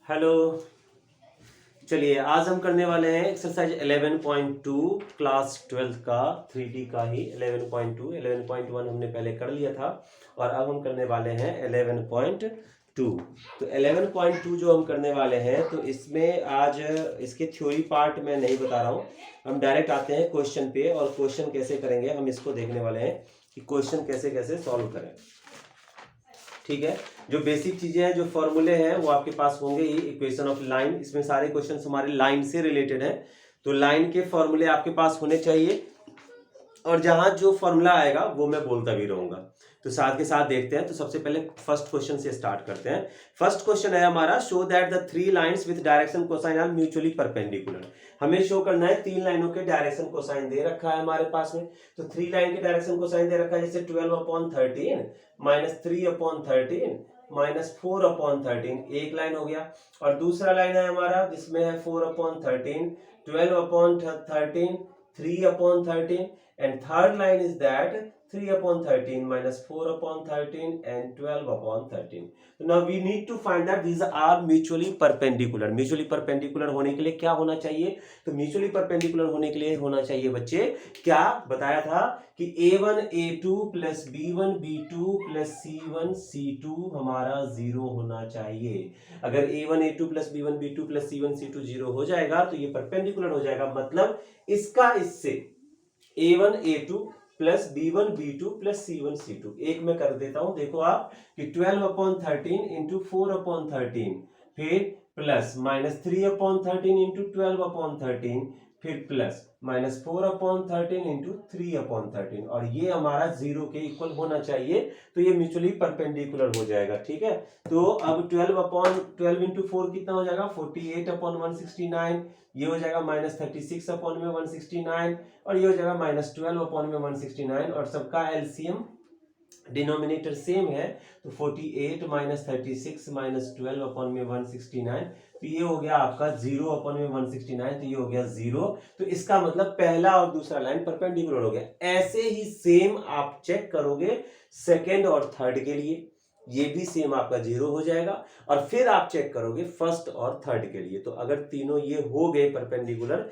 Hello. चलिए आज हम करने वाले हैं एक्सरसाइज 11.2 क्लास 12 का 3D का ही 11.2 11.1 हमने पहले कर लिया था और अब हम करने वाले हैं 11.2। तो 11.2 जो हम करने वाले हैं तो इसमें आज इसके थ्योरी पार्ट मैं नहीं बता रहा हूँ, हम डायरेक्ट आते हैं क्वेश्चन पे और क्वेश्चन कैसे करेंगे हम इसको देखने वाले हैं कि क्वेश्चन कैसे कैसे सॉल्व करें। ठीक है, जो बेसिक चीजें हैं जो फॉर्मूले हैं वो आपके पास होंगे ही। इक्वेशन ऑफ लाइन, इसमें सारे क्वेश्चन हमारे लाइन से रिलेटेड हैं, तो लाइन के फॉर्मूले आपके पास होने चाहिए और जहां जो फॉर्मूला आएगा वो मैं बोलता भी रहूंगा। तो साथ के साथ देखते हैं। तो सबसे पहले फर्स्ट क्वेश्चन से स्टार्ट करते हैं। फर्स्ट क्वेश्चन है हमारा, show that the three lines with direction cosine are mutually perpendicular. हमें शो करना है तीन लाइनों के डायरेक्शन कोसाइन दे रखा है हमारे पास में। तो थ्री लाइन के डायरेक्शन कोसाइन दे रखा है, जैसे 12/13 -3/13 -4/13 एक लाइन हो गया। और दूसरा लाइन है हमारा जिसमें है 4/13 12/13 3/13 and third line is that 3/13 -4/13 and 12/13. So now we need to find that these are mutually perpendicular. Mutually perpendicular होने के लिए क्या होना चाहिए? तो mutually perpendicular होने के लिए होना चाहिए बच्चे, क्या बताया था कि a1 a2 plus b1 b2 plus c1 c2 हमारा 0 होना चाहिए। अगर a1 a2 plus b1 b2 plus c1 c2 0 हो जाएगा तो ये परपेंडिकुलर हो जाएगा। मतलब इसका इससे a1 a2 plus b1 b2 plus c1 c2 एक में कर देता हूं। देखो आप कि 12/13 इंटू 4/13 फिर प्लस -3/13 इंटू 12/13 फिर प्लस -4/13 इंटू 3/13 और ये हमारा 0 के इक्वल होना चाहिए। तो ये म्यूचुअली परपेंडिकुलर हो जाएगा। ठीक है, तो अब 12/12 इंटू 4 कितना हो जाएगा 48/169। ये हो जाएगा -36/169 और ये हो जाएगा -12/169 और सबका एलसीएम डिनोमिनेटर सेम है। तो 48 -36 -12/169 तो ये हो गया आपका 0/169। तो ये हो गया 0। तो इसका मतलब पहला और दूसरा लाइन परपेंडिकुलर हो गया। ऐसे ही सेम आप चेक करोगे सेकेंड और थर्ड के लिए, ये भी सेम आपका 0 हो जाएगा। और फिर आप चेक करोगे फर्स्ट और थर्ड के लिए। तो अगर तीनों ये हो गए परपेंडिकुलर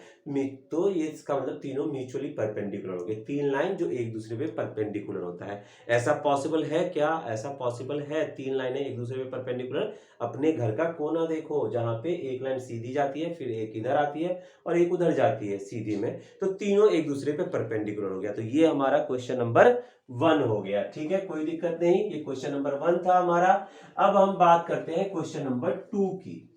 तो ये इसका मतलब तीनों म्यूचुअली परपेंडिकुलर हो गए। तीन लाइन जो एक दूसरे पे परपेंडिकुलर होता है, ऐसा पॉसिबल है क्या? ऐसा पॉसिबल है, तीन लाइनें एक दूसरे पे परपेंडिकुलर। अपने घर का कोना देखो जहां पे एक लाइन सीधी जाती है, फिर एक इधर आती है और एक उधर जाती है सीधी में, तो तीनों एक दूसरे पे परपेंडिकुलर हो गया। तो ये हमारा क्वेश्चन नंबर 1 हो गया। ठीक है, कोई दिक्कत नहीं, ये क्वेश्चन नंबर 1 था हमारा। अब हम बात करते हैं क्वेश्चन नंबर 2 की।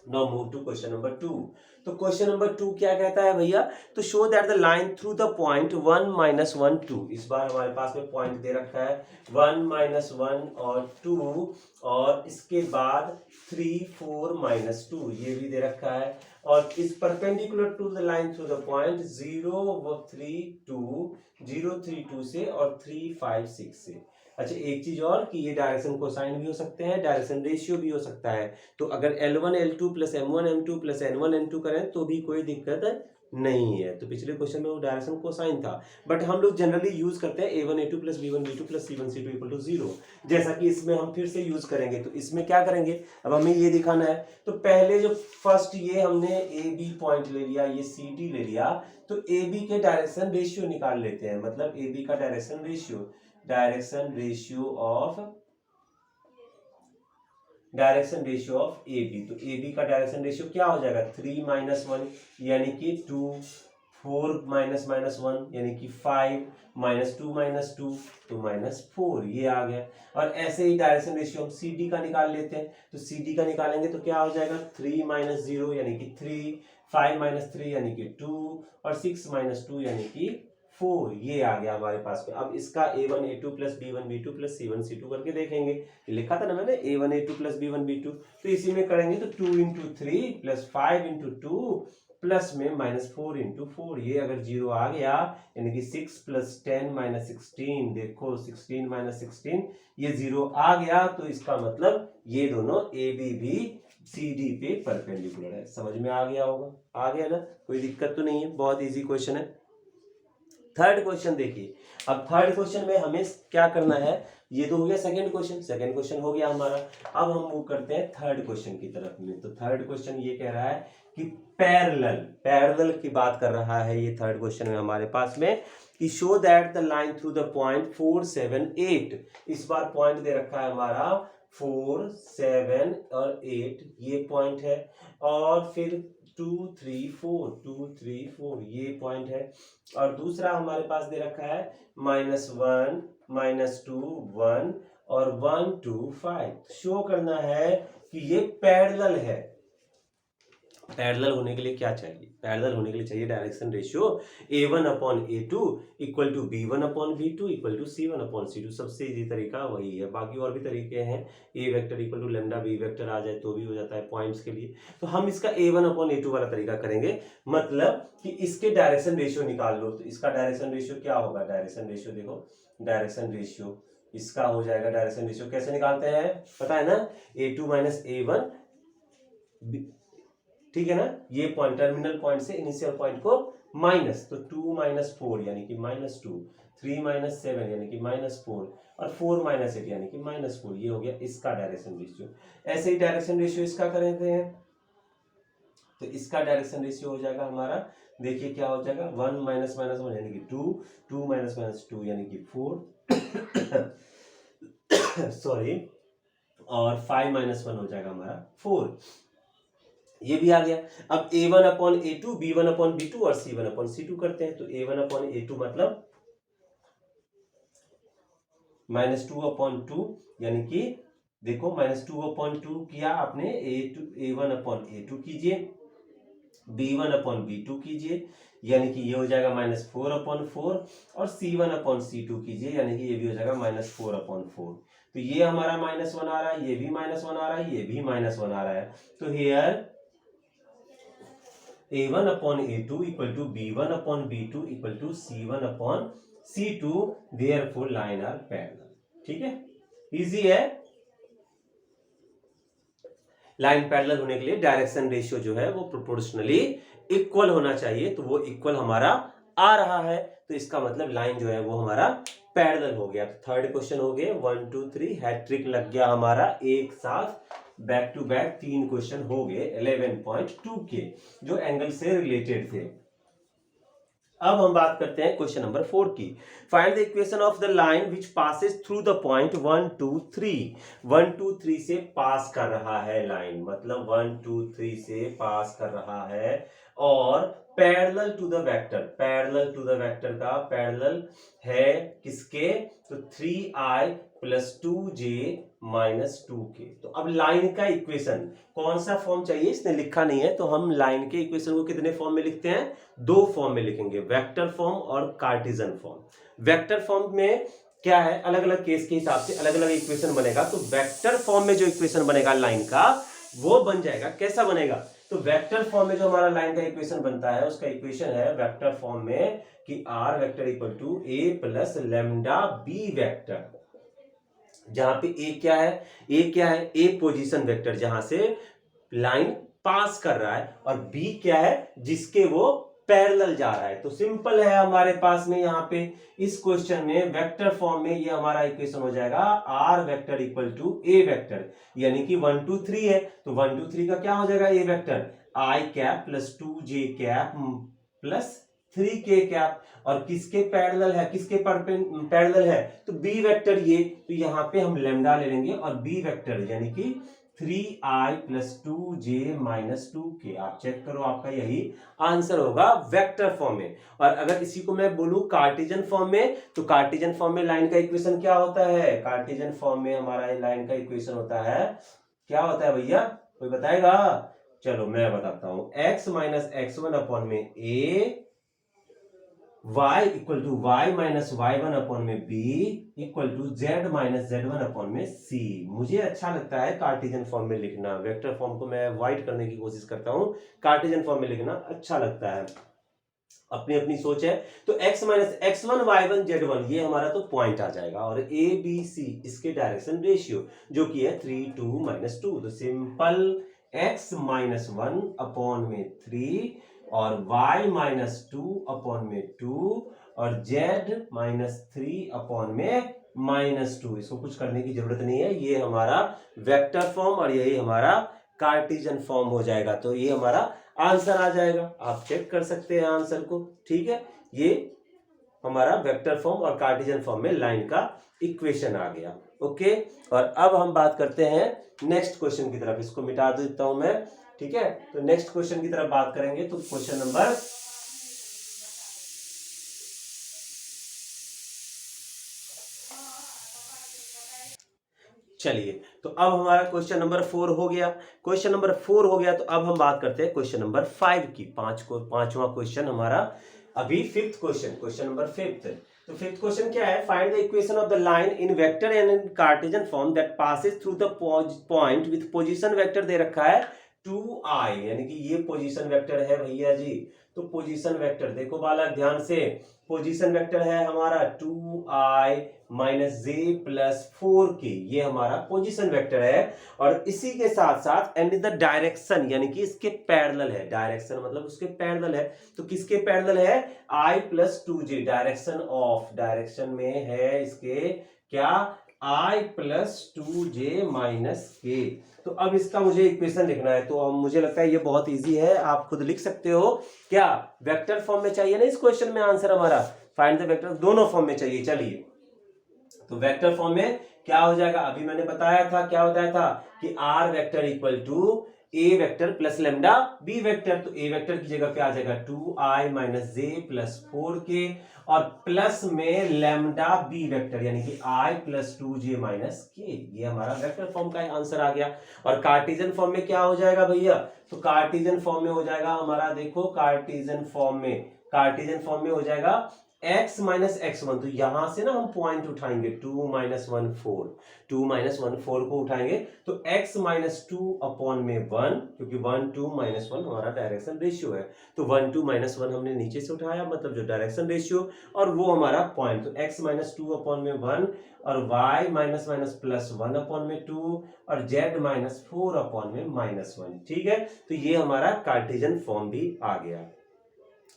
Now move to question number 2। तो क्वेश्चन नंबर 2 क्या कहता है भैया? तो show that the line through the point 1 -1 2। इस बार हमारे पास में पॉइंट दे रखा है 1 -1 और 2 और इसके बाद 3 4 -2 ये भी दे रखा है। और इस perpendicular to the line through the point 0 3 2 0 3 2 से और 3 5 6 से। अच्छा, एक चीज और कि ये डायरेक्शन कोसाइन भी हो सकते हैं, डायरेक्शन रेशियो भी हो सकता है। तो अगर L1 L2 plus M1 M2 plus N1 N2 करें तो भी कोई दिक्कत नहीं है। तो पिछले क्वेश्चन में वो डायरेक्शन कोसाइन था, बट हम लोग जनरली यूज करते हैं A1 A2 plus B1 B2 plus C1 C2 equal to 0, जैसा कि इसमें हम फिर से यूज करेंगे। तो इसमें क्या करेंगे, अब हमें ये दिखाना है। तो पहले जो फर्स्ट ये हमने ए बी पॉइंट ले लिया, ये सी डी ले लिया, तो ए बी के डायरेक्शन रेशियो निकाल लेते हैं। मतलब ए बी का direction ratio direction ratio of A B. तो ए बी का डायरेक्शन रेशियो क्या हो जाएगा 3 -1 यानी कि 2 4 -1 यानी कि 5 -2 तो -4 ये आ गया। और ऐसे ही डायरेक्शन रेशियो हम सी डी का निकाल लेते हैं। तो सी डी का निकालेंगे तो क्या हो जाएगा 3 -0 यानी कि 3 5 -3 यानी कि 2 और 6 -2 यानी कि 4 ये आ गया हमारे पास में। अब इसका A1 A2 plus B1 B2 plus C1 C2 करके देखेंगे। लिखा था ना मैंने A1 A2 plus B1 B2, तो इसी में करेंगे तो 2 इंटू 3 प्लस 5 इंटू 2 प्लस में -4 इंटू 4। ये अगर 0 आ गया यानी कि 6 प्लस 10 -16, देखो 16 -16 ये 0 आ गया। तो इसका मतलब ये दोनों ए बी भी सी डी पे परपेंडिकुलर है। समझ में आ गया होगा? आ गया ना, कोई दिक्कत तो नहीं है, बहुत इजी क्वेश्चन है। थर्ड क्वेश्चन देखिए। अब थर्ड क्वेश्चन में हमें क्या करना है, ये तो हो गया सेकंड क्वेश्चन हो गया हमारा। अब हम मूव करते हैं थर्ड क्वेश्चन की तरफ में। तो थर्ड क्वेश्चन ये कह रहा है कि पैरेलल की बात कर रहा है ये थर्ड क्वेश्चन में हमारे पास में कि show that the line through the point 4 7 8, इस बार पॉइंट दे रखा है हमारा 4 7 और 8 ये पॉइंट है, और फिर 2 3 4 ये पॉइंट है, और दूसरा हमारे पास दे रखा है -1 -2 1 और 1 2 5। शो करना है कि ये पैरेलल है। पैरेलल होने के लिए क्या चाहिए? पैरेलल होने के लिए चाहिए direction ratio A1/A2 equal to B1/B2 equal to C1/C2। सबसे इजी तरीका वही है, बाकी और भी तरीके हैं। A vector equal to lambda B vector आ जाए तो भी हो जाता है पॉइंट्स के लिए। तो हम इसका A1/A2 वाला तरीका करेंगे, मतलब कि इसके डायरेक्शन रेशियो निकाल लो। तो इसका डायरेक्शन रेशियो क्या होगा? डायरेक्शन रेशियो देखो, डायरेक्शन रेशियो इसका हो जाएगा। डायरेक्शन रेशियो कैसे निकालते हैं पता है ना? A2 - A1, ठीक है ना? ये पॉइंट टर्मिनल पॉइंट से इनिशियल पॉइंट को माइनस, तो 2 - 4 यानी कि -2, 3 - 7 यानी कि -4, और 4 - 8 यानी कि -4। ये हो गया इसका डायरेक्शन रेशियो। ऐसे ही डायरेक्शन रेशियो इसका करते हैं, तो इसका डायरेक्शन रेशियो हो जाएगा हमारा, देखिए क्या हो जाएगा, 1 - -1 यानी कि 2, 2 - -2 यानी कि 4 सॉरी, और 5 - 1 हो जाएगा हमारा 4। ये भी आ गया। अब A1/A2 B1/B2 और C1/C2 करते हैं। तो A1/A2 मतलब -2/2, यानी कि देखो -2/2 किया आपने, A1/A2 कीजिए, B1/B2 कीजिए, यानी कि ये हो जाएगा -4/4, और C1/C2 कीजिए, यानी कि ये भी हो जाएगा -4/4। तो ये हमारा -1 आ रहा है, ये भी -1 आ रहा है, ये भी -1 आ रहा है। तो here A1/A2 equal to B1/B2 equal to C1/C2, therefore line are parallel. ठीक है, इजी है। लाइन पैरेलल होने के लिए डायरेक्शन रेशियो जो है वो प्रोपोर्शनली इक्वल होना चाहिए, तो वो इक्वल हमारा आ रहा है, तो इसका मतलब लाइन जो है वो हमारा पैरेलल हो गया। थर्ड क्वेश्चन हो गए 1 2 3, हैट्रिक लग गया हमारा एक साथ, बैक टू बैक 3 क्वेश्चन हो गए 11.2 के, जो एंगल से रिलेटेड थे। अब हम बात करते हैं क्वेश्चन नंबर 4 की। Find the equation of the line which passes through the point 1 2 3। 1 2 3 से पास कर रहा है लाइन, मतलब 1 2 3 से पास कर रहा है, और parallel to the vector, parallel to the vector का पैरेलल है किसके? तो 3i + 2j - 2k। तो अब लाइन का इक्वेशन कौन सा फॉर्म चाहिए, इसने लिखा नहीं है, तो हम लाइन के इक्वेशन को कितने फॉर्म में लिखते हैं? 2 फॉर्म में लिखेंगे, वेक्टर फॉर्म और कार्टेशियन फॉर्म। वेक्टर फॉर्म में क्या है, अलग अलग केस के हिसाब से अलग अलग इक्वेशन बनेगा। तो वेक्टर फॉर्म में जो इक्वेशन बनेगा लाइन का, वो बन जाएगा, कैसा बनेगा? तो वेक्टर फॉर्म में जो हमारा लाइन का इक्वेशन बनता है, उसका इक्वेशन है वेक्टर फॉर्म में कि r vector equal to a + λb vector, जहां पे a क्या है? a पोजीशन वेक्टर जहां से लाइन पास कर रहा है, और b क्या है? जिसके वो पैरेलल जा रहा है। तो सिंपल है हमारे पास में यहाँ पे इस क्वेश्चन में वेक्टर फॉर्म में ये हमारा इक्वेशन हो जाएगा r vector equal to a vector, यानी कि 1 2 3 है, तो 1 2 3 का क्या हो जाएगा? a vector i cap + 2j cap + 3k cap, और किसके पैरेलल है, किसके पैरेलल है? तो b वेक्टर ये, तो यहाँ पे हम लैम्डा ले लेंगे, और b वेक्टर यानी कि 3i + 2j - 2k। आप चेक करो, आपका यही आंसर होगा वेक्टर फॉर्म में। और अगर इसी को मैं बोलूं कार्टेशियन फॉर्म में, तो कार्टेशियन फॉर्म में लाइन का इक्वेशन क्या होता है? कार्टेशियन फॉर्म में हमारा लाइन का इक्वेशन होता है, क्या होता है भैया, कोई बताएगा? चलो मैं बताता हूं, x - x1/a, y equal to y - y1/b equal to z - z1/c। मुझे अच्छा लगता है कार्टेशियन फॉर्म में लिखना, वेक्टर फॉर्म को मैं अवॉइड करने की कोशिश करता हूं, कार्टेशियन फॉर्म में लिखना अच्छा लगता है, अपनी अपनी सोच है। तो x - x1 y1 z1 ये हमारा तो पॉइंट आ जाएगा, और a b c इसके डायरेक्शन रेशियो जो कि है 3 2 - 2। तो सिंपल x - 1/3 और y - 2/2 और z - 3/2 -2। इसको कुछ करने की जरूरत नहीं है, ये हमारा वेक्टर फॉर्म और यही हमारा कार्टेशियन फॉर्म हो जाएगा। तो ये हमारा आंसर आ जाएगा, आप चेक कर सकते हैं आंसर को। ठीक है, ये हमारा वेक्टर फॉर्म और कार्टेशियन फॉर्म में लाइन का इक्वेशन आ गया। ओके, और अब हम बात करते हैं नेक्स्ट क्वेश्चन की तरफ। इसको मिटा देता हूं मैं। ठीक है, तो नेक्स्ट क्वेश्चन की तरफ बात करेंगे। तो क्वेश्चन नंबर चलिए, तो अब हमारा क्वेश्चन नंबर 4 हो गया। क्वेश्चन नंबर 4 हो गया, तो अब हम बात करते हैं क्वेश्चन नंबर 5 की। पांचवा क्वेश्चन हमारा अभी फिफ्थ क्वेश्चन, क्वेश्चन नंबर 5। तो फिफ्थ क्वेश्चन क्या है? Find the equation of the line in vector and in cartesian form that passes through the point with position vector दे रखा है 2i, यानी कि ये पोजीशन वेक्टर है भैया जी। तो पोजीशन वेक्टर देखो बालक ध्यान से, पोजीशन वेक्टर है हमारा 2i - j+4k, ये हमारा पोजीशन वेक्टर है। और इसी के साथ साथ एंड इन द डायरेक्शन, यानी कि इसके पैरेलल है। डायरेक्शन मतलब उसके पैरेलल है, तो किसके पैरेलल है? i+2j, डायरेक्शन ऑफ, डायरेक्शन में है इसके क्या? i+2j - k। तो अब इसका मुझे इक्वेशन लिखना है, तो मुझे लगता है ये बहुत इजी है, आप खुद लिख सकते हो। क्या वेक्टर फॉर्म में चाहिए ना इस क्वेश्चन में आंसर हमारा? फाइंड द वेक्टर, दोनों फॉर्म में चाहिए। चलिए, तो वेक्टर फॉर्म में क्या हो जाएगा? अभी मैंने बताया था, क्या बताया था कि are vector equal to A vector plus lambda B vector. तो ए वेक्टर की जगह पे आ जाएगा 2i - j+4k और प्लस में लेमडा बी वेक्टर यानी कि i+2j - k। ये हमारा वेक्टर फॉर्म का आंसर आ गया। और कार्टेशियन फॉर्म में क्या हो जाएगा भैया? तो कार्टेशियन फॉर्म में हो जाएगा हमारा, देखो कार्टेशियन फॉर्म में हो जाएगा x - x1। तो यहां से ना हम पॉइंट उठाएंगे 2 - 1 4, 2 - 1 4 को उठाएंगे तो x - 2 अपॉन में 1, क्योंकि 1 2 - 1 हमारा डायरेक्शन रेशियो है। तो 1 2 - 1 हमने नीचे से उठाया, मतलब जो डायरेक्शन रेशियो, और वो हमारा पॉइंट। तो x - 2 अपॉन में 1 और y - +1 अपॉन में 2 और z - 4 अपॉन में -1। ठीक है, तो ये हमारा कार्टेशियन फॉर्म भी आ गया।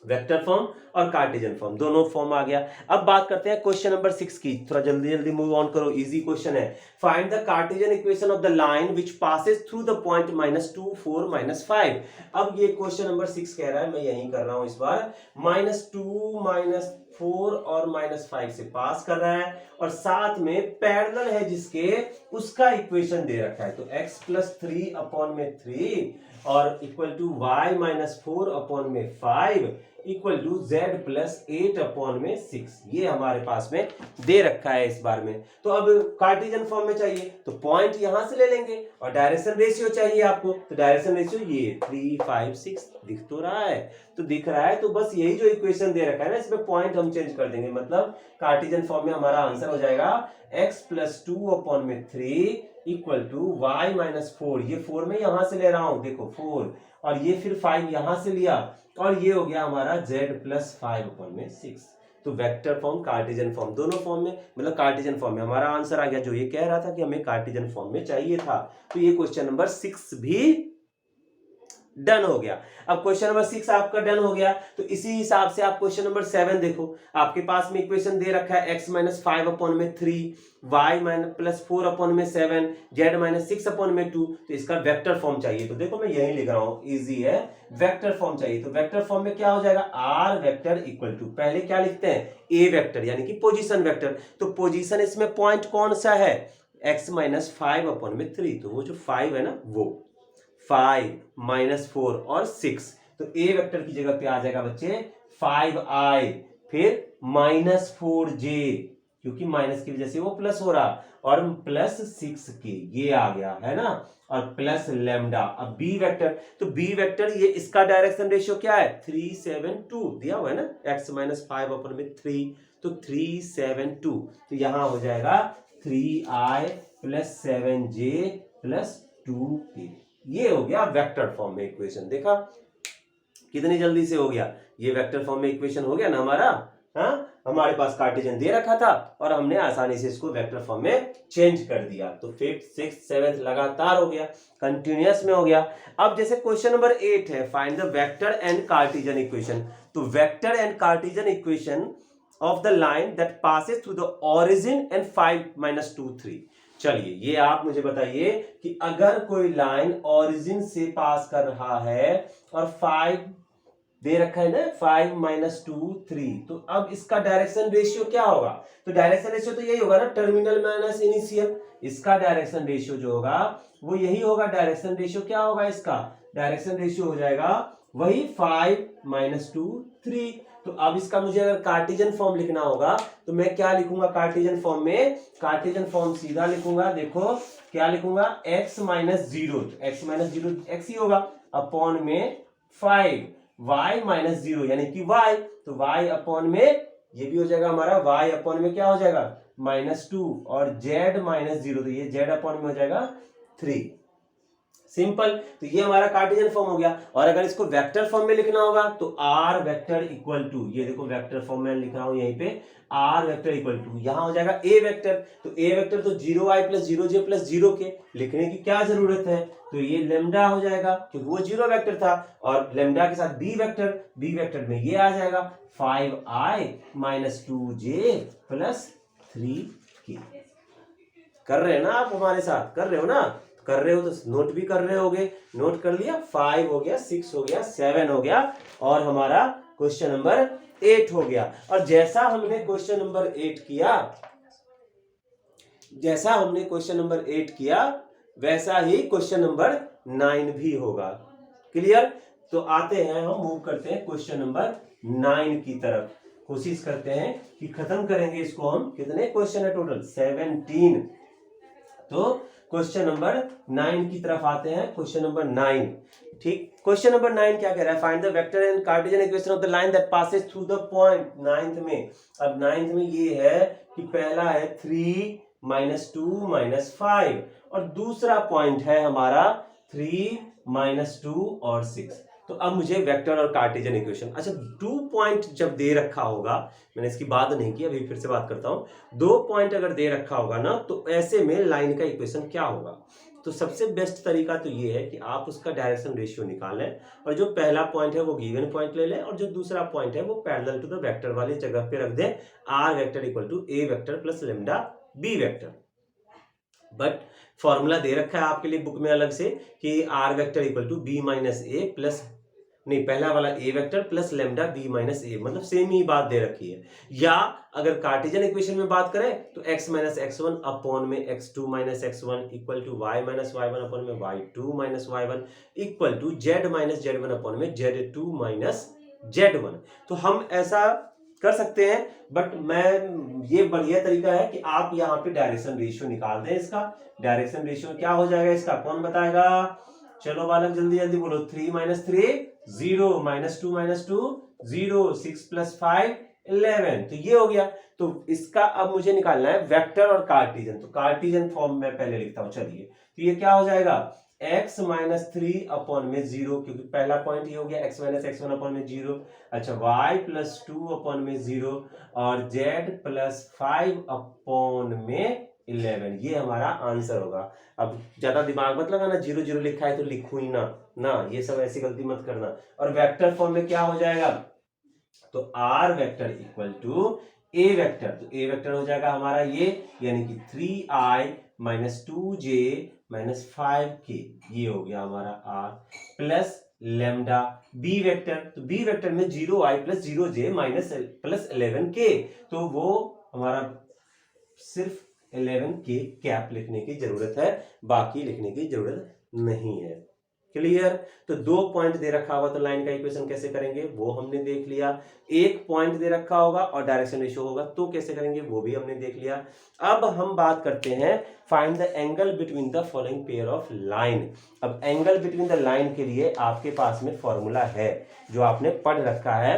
वेक्टर फॉर्म और कार्टेशियन फॉर्म दोनों फॉर्म आ गया। अब बात करते हैं क्वेश्चन नंबर 6 की। थोड़ा जल्दी जल्दी मूव ऑन करो, इजी क्वेश्चन है। Find the Cartesian equation of the line which passes through the point -2 4 -5। अब ये क्वेश्चन नंबर 6 कह रहा है, मैं यही कर रहा हूं इस बार, -2 -4 और -5 से पास कर रहा है और साथ में पैरेलल है जिसके, उसका इक्वेशन दे रखा है। तो x + 3 अपॉन में 3 और इक्वल टू y - 4 अपॉन में 5 इक्वल टू z + 8 अपॉन में 6। ये हमारे पास में दे रखा है इस बार में। तो अब कार्टेशियन फॉर्म में चाहिए तो पॉइंट यहां से ले लेंगे, और डायरेक्शन रेशियो चाहिए आपको, तो डायरेक्शन रेशियो ये 3 5 6 दिख तो रहा है, तो दिख रहा है। तो बस यही जो इक्वेशन दे रखा है ना, इसमें पॉइंट हम चेंज कर देंगे, मतलब कार्टेशियन फॉर्म में हमारा आंसर हो जाएगा x + 2 अपॉन में 3 इक्वल टू y - 4। ये 4 में यहां से ले रहा हूं, देखो 4, और ये फिर 5 यहां से लिया, और ये हो गया हमारा z + 5 अपॉन में 6। तो वेक्टर फॉर्म कार्टेशियन फॉर्म दोनों फॉर्म में, मतलब कार्टेशियन फॉर्म में हमारा आंसर आ गया, जो ये कह रहा था कि हमें कार्टेशियन फॉर्म में चाहिए था। तो ये क्वेश्चन नंबर 6 भी डन हो गया। अब क्वेश्चन नंबर 6 आपका डन हो गया, तो इसी हिसाब से आप क्वेश्चन नंबर 7 देखो। आपके पास में इक्वेशन दे रखा है x - 5 अपॉन में 3, y + 4 अपॉन में 7, z - 6 अपॉन में 2। तो इसका वेक्टर फॉर्म चाहिए। तो देखो मैं यही लिख रहा हूं, इजी है, वेक्टर फॉर्म चाहिए। तो वेक्टर फॉर्म में क्या हो जाएगा? r वेक्टर इक्वल टू, पहले क्या लिखते हैं? a वेक्टर, यानी कि पोजीशन वेक्टर। तो पोजीशन इसमें पॉइंट कौन सा है? x - 5 अपॉन में 3। तो वो जो 5 है ना, वो 5 -4 और 6। तो a वेक्टर की जगह पे आ जाएगा बच्चे 5i, फिर -4j, क्योंकि माइनस की वजह से वो प्लस हो रहा, और +6k, ये आ गया है ना, और प्लस लेमडा। अब b वेक्टर, तो b वेक्टर ये इसका डायरेक्शन रेशियो क्या है? 3 7 2 दिया हुआ है ना, x - 5 अपॉन में 3, तो 3 7 2। तो यहां हो जाएगा 3i + 7j + 2k। ये हो गया वेक्टर फॉर्म में इक्वेशन। देखा कितनी जल्दी से हो गया, ये वेक्टर फॉर्म में इक्वेशन हो गया ना हमारा। हाँ, हमारे पास कार्टेशियन दे रखा था और हमने आसानी से इसको वेक्टर फॉर्म में चेंज कर दिया। तो 5th 6th 7th लगातार हो गया, कंटिन्यूअस में हो गया। अब जैसे क्वेश्चन नंबर 8 है, find the vector and cartesian equation. तो vector and cartesian equation of the line that passes through the origin and 5 minus 2 3। चलिए ये आप मुझे बताइए कि अगर कोई लाइन ओरिजिन से पास कर रहा है और 5 दे रखा है ना, 5 माइनस 2 3, तो अब इसका डायरेक्शन रेशियो क्या होगा? तो डायरेक्शन रेशियो तो यही होगा ना, टर्मिनल माइनस इनिशियल। इसका डायरेक्शन रेशियो जो होगा वो यही होगा। डायरेक्शन रेशियो क्या होगा इसका? डायरेक्शन रेशियो हो जाएगा वही 5 माइनस 2 3। तो अब इसका मुझे अगर कार्टेशियन फॉर्म लिखना होगा तो मैं क्या लिखूंगा कार्टेशियन फॉर्म में? कार्टेशियन फॉर्म सीधा लिखूंगा, देखो क्या लिखूंगा, x minus 0, x minus 0 x ही होगा, अपॉन में 5 y माइनस 0 यानी कि y, तो y अपॉन में ये भी हो जाएगा हमारा, y अपॉन में क्या हो जाएगा -2, और z माइनस 0, तो ये z अपॉन में हो जाएगा 3। सिंपल। तो ये हमारा कार्टेशियन फॉर्म हो गया। और अगर इसको वेक्टर फॉर्म में लिखना होगा तो r वेक्टर इक्वल टू, ये देखो वेक्टर फॉर्म में लिख रहा हूं यहीं पे, r वेक्टर इक्वल टू, यहां हो जाएगा a वेक्टर। तो a वेक्टर तो 0i प्लस 0j प्लस 0 के लिखने की क्या जरूरत है? तो ये लेमडा हो जाएगा क्योंकि वो 0 वेक्टर था, और लेमडा के साथ b वेक्टर में ये आ जाएगा 5i minus 2j plus 3k। कर रहे हैं ना आप हमारे साथ? कर रहे हो ना? कर रहे हो तो नोट भी कर रहे होगे। नोट कर लिया। 5 हो गया, 6 हो गया, 7 हो गया, और हमारा क्वेश्चन नंबर 8 हो गया। और जैसा हमने क्वेश्चन नंबर 8 किया वैसा ही क्वेश्चन नंबर 9 भी होगा। क्लियर? तो आते हैं, हम मूव करते हैं क्वेश्चन नंबर 9 की तरफ। कोशिश करते हैं कि खत्म करेंगे इसको हम। कितने क्वेश्चन है टोटल? 17। तो क्वेश्चन नंबर 9 की तरफ आते हैं। क्वेश्चन नंबर 9, ठीक। क्वेश्चन नंबर 9 क्या कह रहा है? Find the vector and cartesian equation of the line that passes through the point. 9th में, अब 9th में ये है कि पहला है 3 माइनस 2 माइनस 5, और दूसरा पॉइंट है हमारा 3 माइनस 2 और 6। तो अब मुझे वेक्टर और कार्टेशियन इक्वेशन, अच्छा 2 पॉइंट जब दे रखा होगा, मैंने इसकी बात नहीं की, अभी फिर से बात करता हूं। 2 पॉइंट अगर दे रखा होगा ना, तो ऐसे में लाइन का इक्वेशन क्या होगा? तो सबसे बेस्ट तरीका तो ये है कि आप उसका डायरेक्शन रेशियो निकालें, और जो पहला पॉइंट है वो गिवन पॉइंट ले लें, और जो दूसरा पॉइंट है वो पैरेलल टू द वेक्टर वाली जगह पे रख दें। R vector equal to A vector plus lambda B vector. But formula दे रखा है आपके लिए बुक में अलग से कि are vector equal to b minus a plus, नहीं, पहला वाला a vector plus lambda b minus a, मतलब सेम ही बात दे रखी है। या अगर कार्टेशियन इक्वेशन में बात करें तो x माइनस x1 अपॉन में x2 minus x1 equal to y minus y1 upon में y2 minus y1 equal to z minus z1 upon में z2 माइनस z1। तो हम ऐसा कर सकते हैं, बट मैं, ये बढ़िया तरीका है कि आप यहाँ पे डायरेक्शन रेशियो निकाल दें। इसका डायरेक्शन रेशियो क्या हो जाएगा इसका? कौन बताएगा? चलो बालक जल्दी जल्दी बोलो। 3 माइनस 3 0, माइनस 2 0, 6 प्लस 5 11। तो ये हो गया। तो इसका अब मुझे निकालना है वेक्टर और कार्टेशियन। तो कार्टेशियन फॉर्म में पहले लिखता हूं। चलिए, तो ये क्या हो जाएगा? x माइनस 3 अपॉन में 0, क्योंकि पहला पॉइंट ये हो गया x माइनस x1 अपॉन में 0। अच्छा, y प्लस 2 अपॉन में 0, और z प्लस 5 अपॉन में 11। ये हमारा आंसर होगा। अब ज्यादा दिमाग मत लगाना, 0 0 लिखा है तो लिखू ही ना, ये सब ऐसी गलती मत करना। और वेक्टर फॉर्म में क्या हो जाएगा? तो r vector equal to a vector, तो a वेक्टर हो जाएगा हमारा ये, यानी कि 3i minus 2j minus 5k। ये हो गया हमारा r plus lambda b vector. तो b वेक्टर में 0i plus 0j minus plus 11k, तो वो हमारा सिर्फ 11k कैप लिखने की जरूरत है, बाकी लिखने की जरूरत नहीं है। क्लियर? तो 2 पॉइंट दे रखा होगा तो लाइन का इक्वेशन कैसे करेंगे वो हमने देख लिया। 1 पॉइंट दे रखा होगा और डायरेक्शन रेशियो होगा तो कैसे करेंगे वो भी हमने देख लिया। अब हम बात करते हैं find the angle between the following pair of line. अब एंगल बिटवीन द लाइन के लिए आपके पास में फॉर्मूला है जो आपने पढ़ रखा है।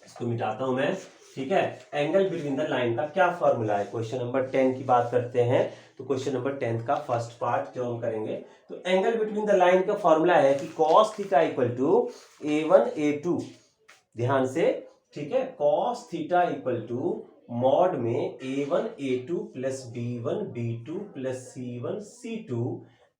इसको मिटाता हूं मैं, ठीक है। एंगल बिटवीन द लाइन का क्या फॉर्मूला है? क्वेश्चन नंबर 10 की बात करते हैं। तो क्वेश्चन नंबर 10 का फर्स्ट पार्ट जो हम करेंगे, तो एंगल बिटवीन द लाइन का फॉर्मूला है कि cos theta equal to a1 a2। ध्यान से, ठीक है। cos theta equal to mod में a1 a2 plus b1 b2 plus c1 c2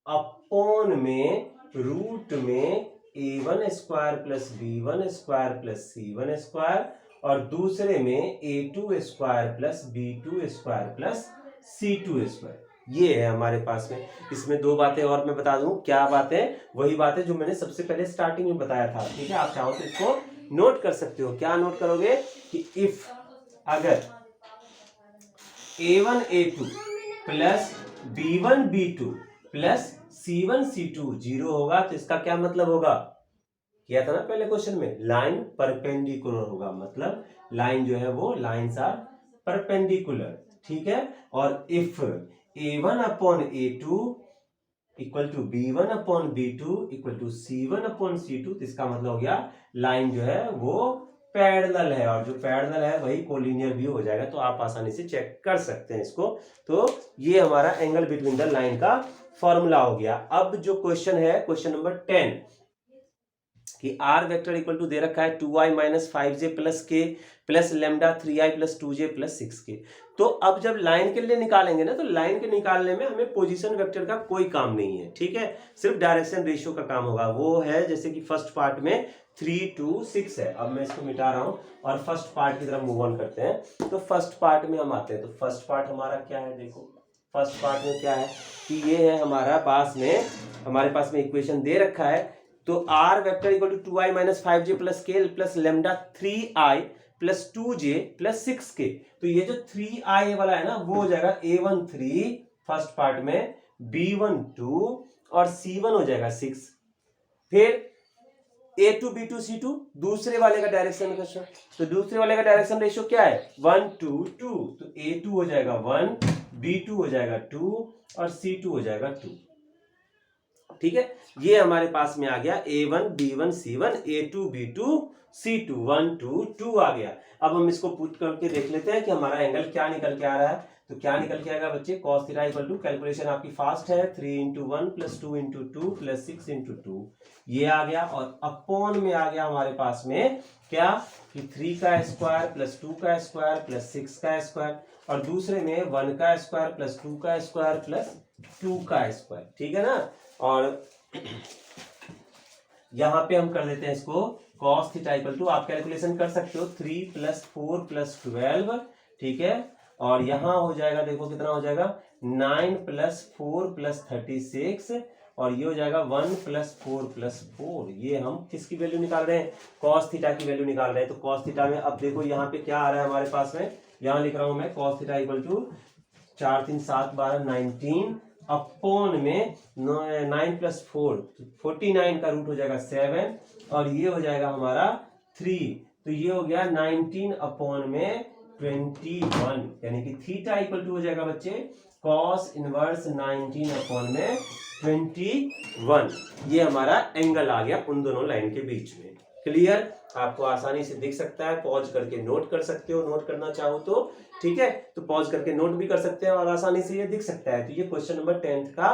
upon में रूट में a1 square plus b1 square plus c1 square और दूसरे में a2 square plus b2 square plus c2 square. ये है हमारे पास में। इसमें दो बातें और मैं बता दूं। क्या बातें? वही बातें जो मैंने सबसे पहले स्टार्टिंग में बताया था। ठीक है, आप चाहो तो इसको नोट कर सकते हो। क्या नोट करोगे कि इफ अगर a1 a2 plus b1 b2 plus c1 c2 zero होगा तो इसका क्या मतलब होगा? किया था ना पहले क्वेश्चन में, लाइन परपेंडिकुलर होगा। मतलब लाइन जो है वो लाइंस आर परपेंडिकुलर। ठीक है, और if a1 upon a2 equal to b1 upon b2 equal to c1 upon c2, तो इसका मतलब हो गया लाइन जो है वो पैरेलल है, और जो पैरेलल है वही कोलिनियर भी हो जाएगा। तो आप आसानी से चेक कर सकते हैं इसको। तो ये हमारा एंगल बिटवीन द लाइन का फॉर्मूला हो गया। अब जो क्वेश्चन है, क्वेश्चन नंबर 10, कि आर वेक्टर इक्वल टू दे रखा है 2i minus 5j plus k plus lambda 3i plus 2j plus 6k। तो अब जब लाइन के लिए निकालेंगे ना, तो लाइन के निकालने में हमें पोजीशन वेक्टर का कोई काम नहीं है। ठीक है, सिर्फ डायरेक्शन रेशियो का काम होगा। वो है जैसे कि फर्स्ट पार्ट में 3 2 6 है। अब मैं इसको मिटा रहा हूं और फर्स्ट पार्ट की तरफ मूव ऑन करते हैं। तो फर्स्ट पार्ट में हम आते हैं। तो फर्स्ट पार्ट हमारा क्या है? देखो फर्स्ट पार्ट में क्या है कि ये है हमारे पास में इक्वेशन दे रखा है। तो r vector equal to 2i minus 5j plus k plus lambda 3i plus 2j plus 6k। तो ये जो 3i वाला है ना, वो हो जाएगा a1 3 फर्स्ट पार्ट में, b1 2 और c1 हो जाएगा 6। फिर a2 b2 c2 दूसरे वाले का डायरेक्शन रेशियो। तो दूसरे वाले का डायरेक्शन रेशियो क्या है? 1 2 2। तो a2 हो जाएगा 1, b2 हो जाएगा 2 और c2 हो जाएगा 2। ठीक है, ये हमारे पास में आ गया a1 b1 c1 a2 b2 c2 1 2 2 आ गया। अब हम इसको पुट करके देख लेते हैं कि हमारा एंगल क्या निकल के आ रहा है। तो क्या निकल के आएगा बच्चे? cos theta equal to, calculation आपकी फास्ट है, 3 into 1 plus 2 into 2 plus 6 into 2, ये आ गया। और अपॉन में आ गया हमारे पास में क्या कि 3 का स्क्वायर प्लस 2 का स्क्वायर प्लस 6 का स्क्वायर, और दूसरे में 1 का स्क्वायर प्लस 2 का स्क्वायर प्लस 2 का स्क्वायर। ठीक है ना, और यहां पे हम कर लेते हैं इसको cos थीटा इक्वल टू, आप कैलकुलेशन कर सकते हो, 3 प्लस 4 प्लस 12। ठीक है, और यहां हो जाएगा, देखो कितना हो जाएगा, 9 प्लस 4 प्लस 36, और ये हो जाएगा 1 प्लस 4 प्लस 4। ये हम किसकी वैल्यू निकाल रहे हैं? cos थीटा की वैल्यू निकाल रहे हैं। तो cos थीटा में अब देखो यहाँ पे क्या आ रहा है हमारे पास में, यहां लिख रहा हूं मैं cos theta equal to 4 3 7 12 19 upon में 9 प्लस 4 49 का रूट हो जाएगा 7, और ये हो जाएगा हमारा 3। तो ये हो गया 19 अपॉन में 21, यानी कि थीटा इक्वल टू हो जाएगा बच्चे cos इनवर्स 19 अपॉन में 21। ये हमारा एंगल आ गया उन दोनों लाइन के बीच में। क्लियर? आपको आसानी से दिख सकता है, पॉज करके नोट कर सकते हो, नोट करना चाहो तो। ठीक है, तो पॉज करके नोट भी कर सकते हैं और आसानी से ये दिख सकता है। तो ये क्वेश्चन नंबर 10 का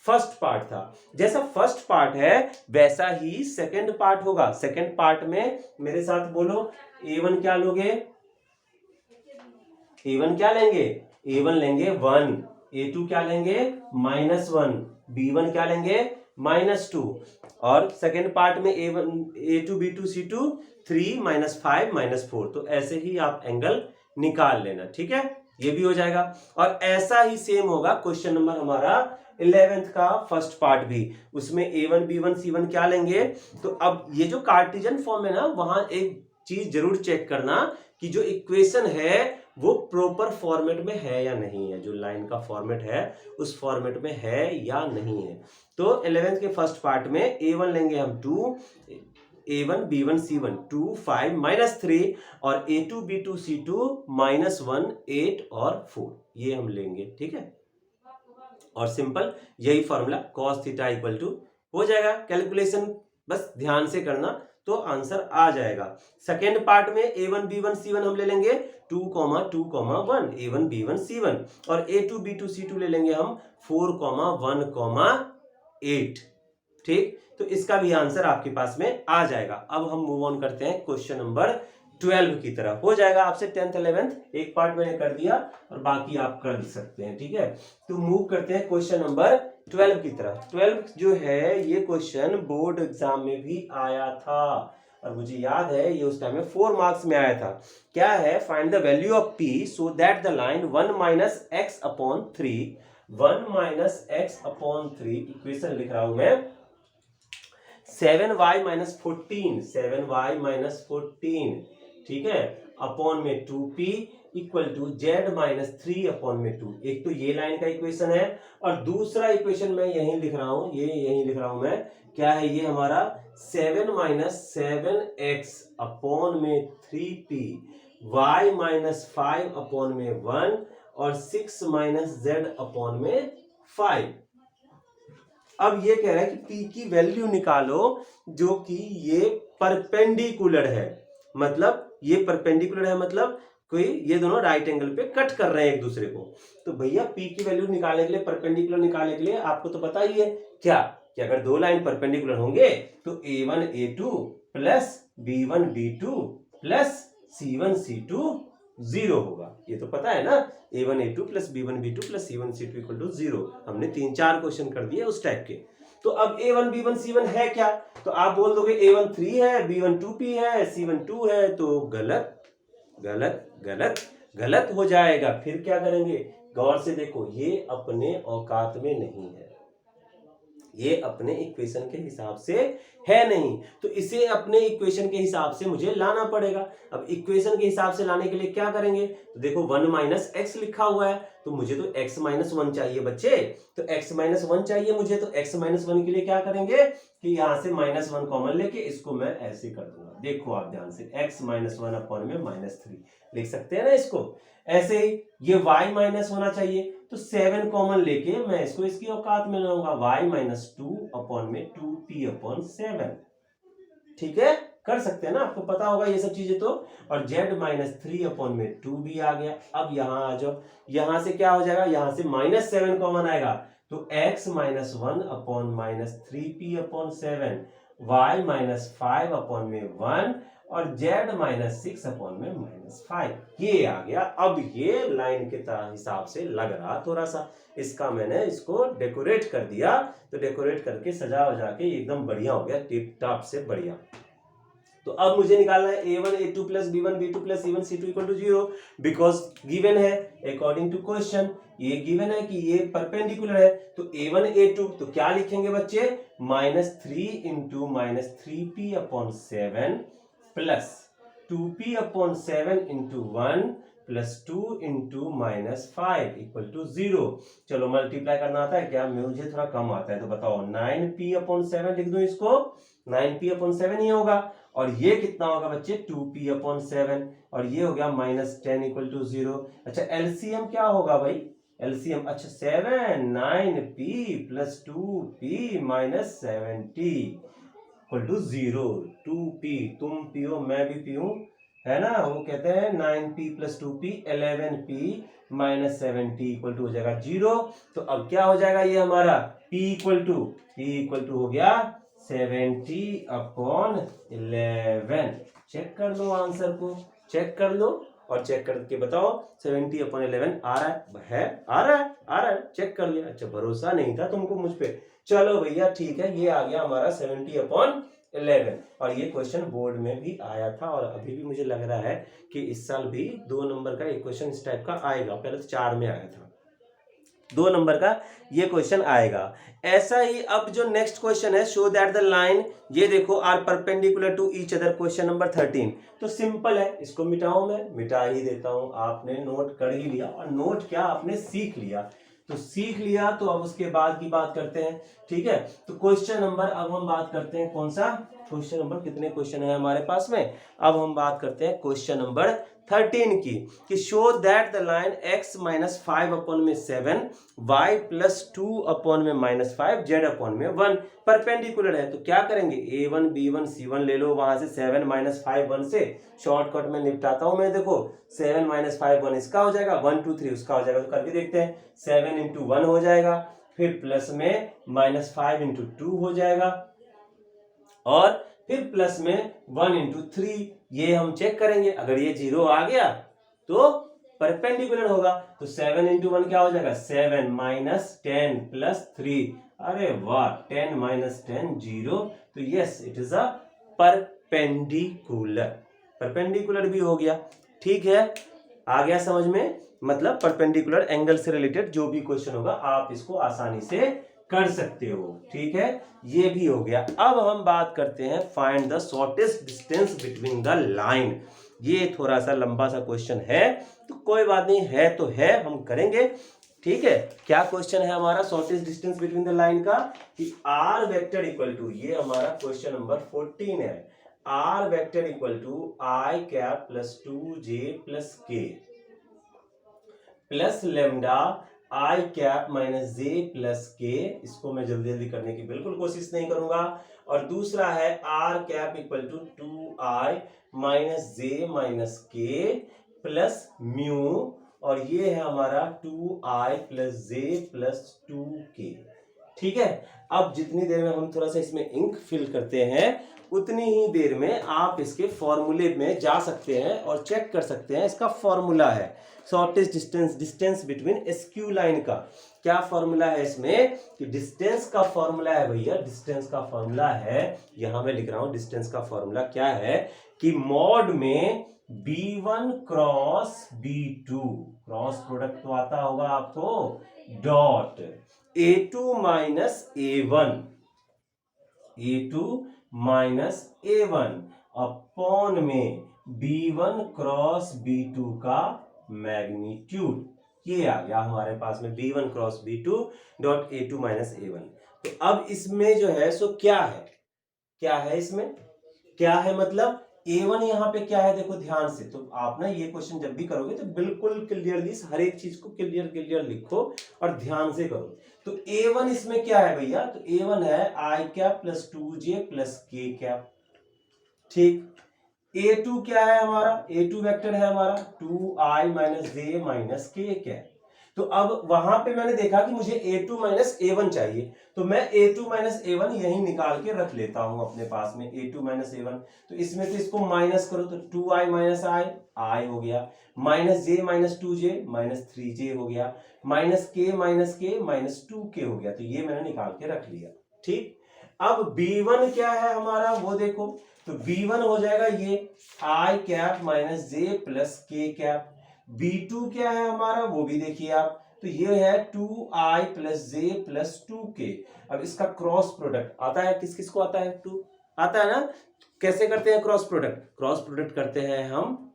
फर्स्ट पार्ट था। जैसा फर्स्ट पार्ट है वैसा ही सेकंड पार्ट होगा। सेकंड पार्ट में मेरे साथ बोलो, a1 क्या लोगे? a1 क्या लेंगे? a1 लेंगे 1, a2 क्या लेंगे? -1, b1 क्या लेंगे? -2, और सेकेंड पार्ट में a1 a2 b2 c2 3 -5 -4। तो ऐसे ही आप एंगल निकाल लेना। ठीक है, ये भी हो जाएगा। और ऐसा ही सेम होगा क्वेश्चन नंबर हमारा 11th का फर्स्ट पार्ट भी। उसमें a1 b1 c1 क्या लेंगे? तो अब ये जो कार्टेशियन फॉर्म है ना, वहां एक चीज जरूर चेक करना कि जो इक्वेशन है वो प्रॉपर फॉर्मेट में है या नहीं है, जो लाइन का फॉर्मेट है उस फॉर्मेट में है या नहीं है। तो 11th के फर्स्ट पार्ट में a1 लेंगे हम 2, a1 b1 c1 2 5 -3, और a2 b2 c2 -1 8 और 4, ये हम लेंगे। ठीक है, और सिंपल यही formula cos theta equal to हो जाएगा। कैलकुलेशन बस ध्यान से करना तो आंसर आ जाएगा। सेकेंड पार्ट में a1 b1 c1 हम ले लेंगे 2, 2, 1 a1 b1 c1, और a2 b2 c2 ले लेंगे हम 4, 1, 8। ठीक, तो इसका भी आंसर आपके पास में आ जाएगा। अब हम मूव ऑन करते हैं क्वेश्चन नंबर 12 की तरफ। हो जाएगा आपसे 10th 11th एक पार्ट मैंने कर दिया और बाकी आप कर सकते हैं। ठीक है, तो मूव करते हैं क्वेश्चन नंबर 12 की तरफ। 12 जो है ये क्वेश्चन बोर्ड एग्जाम में भी आया था, और मुझे याद है ये उस टाइम में 4 मार्क्स में आया था। क्या है, find the value of p so that the line 1 minus x upon 3 1 minus x upon 3 equation लिख रहा हूं मैं 7y माइनस 14 7y माइनस 14 ठीक है अपॉन में 2p equal to z minus 3 upon में 2। एक तो ये लाइन का इक्वेशन है और दूसरा इक्वेशन मैं यहीं लिख रहा हूं, ये यहीं लिख रहा हूं मैं, क्या है ये हमारा 7 माइनस 7x अपॉन में 3p y माइनस 5 अपॉन में 1 और 6 माइनस z अपॉन में 5। अब ये कह रहा है कि p की वैल्यू निकालो जो कि ये परपेंडिकुलर है, मतलब ये परपेंडिकुलर है मतलब कोई ये दोनों राइट एंगल पे कट कर रहे हैं एक दूसरे को। तो भैया p की वैल्यू निकालने के लिए, परपेंडिकुलर निकालने के लिए आपको तो पता ही है क्या कि अगर दो लाइन परपेंडिकुलर होंगे तो a1 a2 plus b1 b2 plus c1 c2 0 होगा। ये तो पता है ना, a1 a2 plus b1 b2 plus c1 c2 equal to 0। हमने 3-4 क्वेश्चन कर दिए उस टाइप के। तो अब a1 b1 c1 है क्या, तो आप बोल दोगे a1 3 है, b1 2p है, c1 2 है, तो गलत गलत गलत गलत हो जाएगा। फिर क्या करेंगे, गौर से देखो, ये अपने औकात में नहीं है, ये अपने इक्वेशन के हिसाब से है नहीं, तो इसे अपने इक्वेशन के हिसाब से मुझे लाना पड़ेगा। अब इक्वेशन के हिसाब से लाने के लिए क्या करेंगे, तो देखो 1 माइनस एक्स लिखा हुआ है तो मुझे तो x माइनस 1 चाहिए बच्चे, तो x माइनस 1 चाहिए मुझे, तो x माइनस 1 के लिए क्या करेंगे कि यहां से माइनस 1 कॉमन लेके इसको मैं ऐसे कर दूंगा। देखो आप ध्यान से, x माइनस 1 अपॉन में माइनस 3 लिख सकते हैं ना इसको। ऐसे ही ये y माइनस होना चाहिए, तो 7 कॉमन लेके मैं इसको इसकी औकात में लाऊंगा, y माइनस 2 अपॉन में 2p अपॉन 7। ठीक है, कर सकते हैं ना, आपको पता होगा ये सब चीजें तो। और z माइनस 3 अपॉन में 2 भी आ गया। अब यहां आ जाओ, यहां से क्या हो जाएगा, यहां से माइनस 7 कॉमन आएगा, तो x minus 1 upon minus 3p upon 7, y minus 5 upon में 1 और z माइनस 6 अपॉन में माइनस 5, ये आ गया। अब ये लाइन के हिसाब से लग रहा थोड़ा सा, इसका मैंने इसको डेकोरेट कर दिया, तो डेकोरेट करके सजा वजा के एकदम बढ़िया हो गया, टिप टॉप से बढ़िया। तो अब मुझे निकालना है a1 a2 plus b1 b2 plus c1 c2 equal to 0, because given है अकॉर्डिंग टू क्वेश्चन, ये गिवन है कि ये परपेंडिकुलर है। तो a1 a2 तो क्या लिखेंगे बच्चे, minus 3 into minus 3p upon 7 plus 2p upon 7 into 1 plus 2 into minus 5 equal to 0। चलो मल्टीप्लाई करना आता है क्या, मुझे थोड़ा कम आता है, तो बताओ 9p अपॉन 7 लिख दो इसको, 9p अपॉन 7 ये होगा, और ये कितना होगा बच्चे 2p अपॉन 7, और ये हो गया माइनस 10 इक्वल टू 0। अच्छा एलसीएम क्या होगा भाई, एलसीएम, अच्छा 7 9p plus 2p minus 70 equal to 0। 2p तुम पियो मैं भी पीऊं, है ना, वो कहते हैं 9p plus 2p 11p minus 70 equal to हो जाएगा 0। तो अब क्या हो जाएगा ये हमारा p इक्वल टू हो गया 70 अपॉन 11। चेक कर लो आंसर को, चेक कर लो और चेक करके बताओ 70 अपॉन 11 आ रहा है, आ रहा है, चेक कर लिया। अच्छा भरोसा नहीं था तुमको मुझ पे, चलो भैया ठीक है, ये आ गया हमारा 70 अपॉन 11। और ये क्वेश्चन बोर्ड में भी आया था और अभी भी मुझे लग रहा है कि इस साल भी 2 नंबर का एक क्वेश्चन इस टाइप का आएगा, पहले तो 4 में आया था, 2 नंबर का ये क्वेश्चन आएगा। ऐसा ही अब जो नेक्स्ट क्वेश्चन है, शो दैट द लाइन, ये देखो are perpendicular to each other, question number 13। तो सिंपल है, इसको मिटाऊं, मैं मिटा ही देता हूं, आपने नोट कर ही लिया, और नोट क्या आपने सीख लिया, तो सीख लिया, तो अब उसके बाद की बात करते हैं। ठीक है, तो क्वेश्चन नंबर अब हम बात करते हैं कौन सा क्वेश्चन नंबर, कितने क्वेश्चन है हमारे पास में, अब हम बात करते हैं क्वेश्चन नंबर 13 की, कि show that the line x minus 5 upon में 7 y प्लस 2 अपॉन में माइनस 5 z अपॉन में 1 परपेंडिकुलर है। तो क्या करेंगे, a1 b1 c1 ले लो, वहां से 7 माइनस 5 1 से शॉर्टकट में निपटाता हूं मैं, देखो 7 माइनस 5 1 इसका हो जाएगा, 1 2 3 उसका हो जाएगा, तो करके देखते हैं, 7 इंटू 1 हो जाएगा, फिर प्लस में माइनस 5 इंटू 2 हो जाएगा, और फिर प्लस में 1 इंटू 3, ये हम चेक करेंगे, अगर ये 0 आ गया तो परपेंडिकुलर होगा। तो 7 इंटू 1 क्या हो जाएगा, 7 माइनस 10 प्लस 3, अरे वाह 10 माइनस 10 0, तो yes it is a perpendicular perpendicular, perpendicular भी हो गया, ठीक है, आ गया समझ में, मतलब परपेंडिकुलर एंगल से रिलेटेड जो भी क्वेश्चन होगा आप इसको आसानी से कर सकते हो, ठीक है, ये भी हो गया। अब हम बात करते हैं find the shortest distance between the line. ये थोड़ा सा लंबा सा क्वेश्चन है, तो कोई बात नहीं, है तो है, हम करेंगे, ठीक है। क्या क्वेश्चन है हमारा shortest distance between the line का, कि आर वेक्टर इक्वल टू, ये हमारा क्वेश्चन नंबर 14 है, r vector equal to i cap plus 2j plus k plus lambda i cap minus j plus k. इसको मैं जल्दी जल्दी करने की बिल्कुल कोशिश नहीं करूंगा। और दूसरा है R cap equal to 2i minus J minus K plus mu, और ये है हमारा 2i प्लस जे प्लस 2k, ठीक है। अब जितनी देर में हम थोड़ा सा इसमें इंक फिल करते हैं उतनी ही देर में आप इसके फॉर्मूले में जा सकते हैं और चेक कर सकते हैं। इसका फॉर्मूला है shortest distance, distance between SQ line का क्या फॉर्मूला है इसमें, कि डिस्टेंस का फॉर्मूला है भैया, डिस्टेंस का फॉर्मूला है, यहां मैं लिख रहा हूं डिस्टेंस का फॉर्मूला क्या है, कि मॉड में b1 cross b2, cross product तो आता होगा आपको, dot a2 minus a1, a2 minus a1 upon में b1 क्रॉस b2 का मैग्नीट्यूड, ये आ गया हमारे पास में b1 cross b2 dot a2 minus a1। तो अब इसमें जो है सो क्या है, क्या है इसमें, क्या है मतलब a1 यहाँ पे क्या है, देखो ध्यान से, तो आप ना ये क्वेश्चन जब भी करोगे तो बिल्कुल क्लियरली हर एक चीज को क्लियर क्लियर लिखो और ध्यान से करो। तो a1 इसमें क्या है भैया, तो a1 है i cap plus 2j plus k cap, ठीक। a2 क्या है हमारा, a2 वेक्टर है हमारा 2i माइनस जे माइनस के कैप। तो अब वहां पे मैंने देखा कि मुझे a2 माइनस a1 चाहिए, तो मैं a2 माइनस a1 यही निकाल के रख लेता हूं अपने पास में, a2 माइनस a1। तो इसमें तो इसको माइनस करो तो 2i माइनस i हो गया, minus j minus 2j minus 3j हो गया, minus k minus k minus 2k हो गया। तो ये मैंने निकाल के रख लिया, ठीक। अब b1 क्या है हमारा वो देखो, तो b1 हो जाएगा ये i cap minus j plus k cap. b2 क्या है हमारा वो भी देखिए आप, तो ये है 2i plus j plus 2k। अब इसका क्रॉस प्रोडक्ट आता है, किस किस को आता है, 2 आता है ना। कैसे करते हैं क्रॉस प्रोडक्ट, क्रॉस प्रोडक्ट करते हैं हम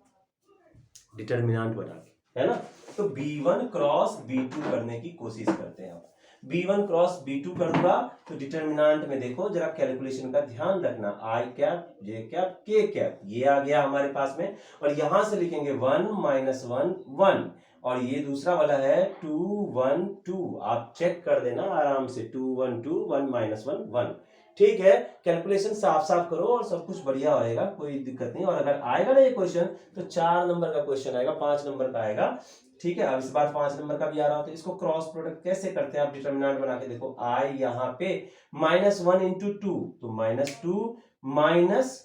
डिटरमिनेंट बना के, है ना। तो b1 क्रॉस b2 करने की कोशिश करते हैं हम, b1 क्रॉस b2 करूंगा तो डिटरमिनेंट में देखो जरा कैलकुलेशन का ध्यान रखना, i cap j cap k cap, ये आ गया हमारे पास में, और यहां से लिखेंगे 1 माइनस 1 1, और ये दूसरा वाला है 2 1 2, आप चेक कर देना आराम से, 2 1 2 1 माइनस 1 1, ठीक है। कैलकुलेशन साफ साफ करो और सब कुछ बढ़िया रहेगा, कोई दिक्कत नहीं। और अगर आएगा ना ये क्वेश्चन तो 4 नंबर का क्वेश्चन आएगा, 5 नंबर का आएगा, ठीक है। अब इस बार 5 नंबर का भी आ रहा हो, तो इसको क्रॉस प्रोडक्ट कैसे करते हैं आप डिटरमिनेंट बना के देखो, आई यहाँ पे माइनस 1 इंटू 2, तो माइनस 2 माइनस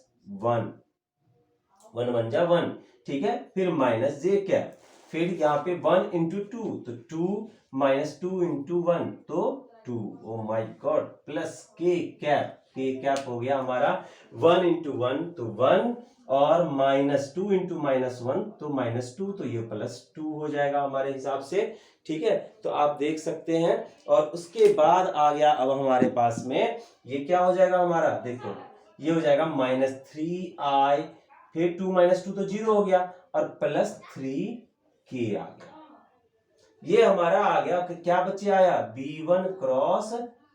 1, 1 1 जा 1, ठीक है। फिर माइनस जे कैप, फिर यहाँ पे 1 इंटू 2, तो 2 माइनस 2 इंटू 1 तो 2, ओ माय गॉड, प्लस के कैप, के कैप हो गया हमारा 1 इंटू 1 तो 1, और माइनस 2 इंटू माइनस 1 तो माइनस 2, तो ये प्लस 2 हो जाएगा हमारे हिसाब से, ठीक है। तो आप देख सकते हैं, और उसके बाद आ गया अब हमारे पास में ये क्या हो जाएगा हमारा, देखो ये हो जाएगा माइनस 3i, फिर 2 माइनस 2 तो 0 हो गया, और प्लस 3k आ गया, ये हमारा आ गया। क्या बच्चे आया, b1 क्रॉस